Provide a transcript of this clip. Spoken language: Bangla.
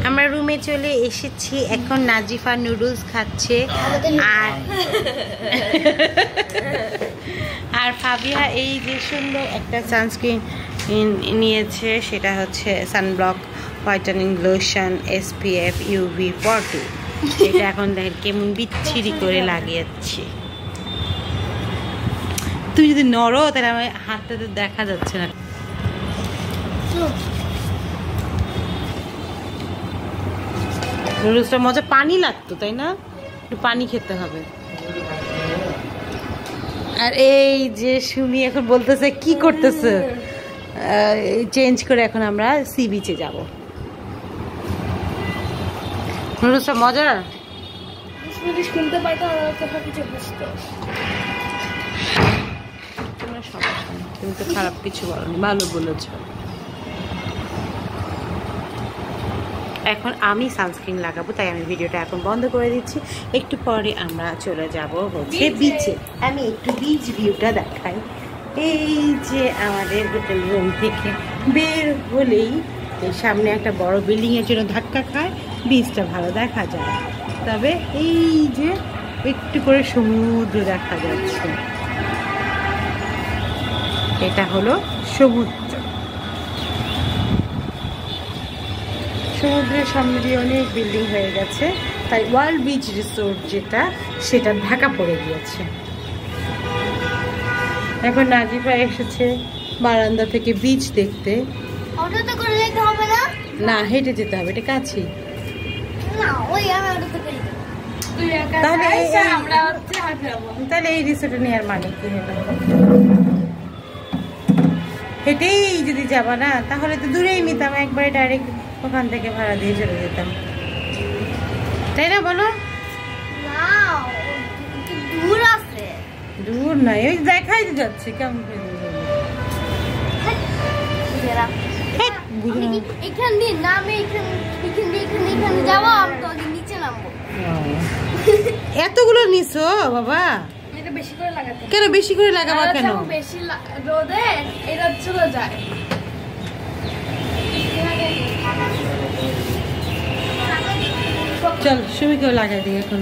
আমরা রুমে চলে এসেছি, এখন নাজিফা নুডলস খাচ্ছে আর ফাবিয়া এই যে সুন্দর একটা সানস্ক্রিন নিয়েছে, সেটা হচ্ছে sunblock whitening lotion SPF UV 40। এটা এখন দেখেন কেমন বিচ্ছিরি করে লাগিয়েছি। তুমি যদি নড়ো তাহলে আমার হাতটা তো দেখা যাচ্ছে না। নুডলসটা মজা, পানি লাগতো তাই না, একটু পানি খেতে হবে। আর এই যে সুমি এখন বলতেছে কি করতেছে, চেঞ্জ করে এখন আমরা সি বিচে যাবো। নুডলসটা মজা, তুমি তো খারাপ কিছু বলোনি, ভালো বলেছ। এখন আমি সানস্ক্রিন লাগাবো, তাই আমি ভিডিওটা এখন বন্ধ করে দিচ্ছি। একটু পরে আমরা চলে যাব হচ্ছে বিচে। আমি একটু বিচ ভিউটা দেখাই। এই যে আমাদের হোটেল রুম থেকে বের হলেই সামনে একটা বড় বিল্ডিং এর জন্য ধাক্কা খায়, বিচটা ভালো দেখা যায়। তবে এই যে একটু করে সমুদ্র দেখা যাচ্ছে, এটা হলো সমুদ্র। সমুদ্রের সামনে দিয়ে অনেক বিল্ডিং হয়ে গেছে, তাই ওয়ার্ল্ড বিচ রিসোর্ট যেটা, সেটা ঢাকা পড়ে গিয়েছে। এখন নাজিফা এসেছে বারান্দা থেকে বিচ দেখতে। না, হেঁটে যেতে হবে, এটা কাছে। তাহলে এই রিসোর্টে নেওয়ার মানে কি হলো? হেঁটেই যদি যাবা না, তাহলে তো দূরেই নিতাম, একবারে ডাইরেক্ট ওখান থেকে ভাড়া দিয়ে চলে যেতাম, তাই না বলো? দূর নাই, ওই দেখাই যাচ্ছে কেমন করে। এতগুলো নিছো বাবা? কেন বেশি করে লাগাবা? কেন বেশি রোদে এটা চলে যায়। চল সুমিকেও লাগাই দিই এখন।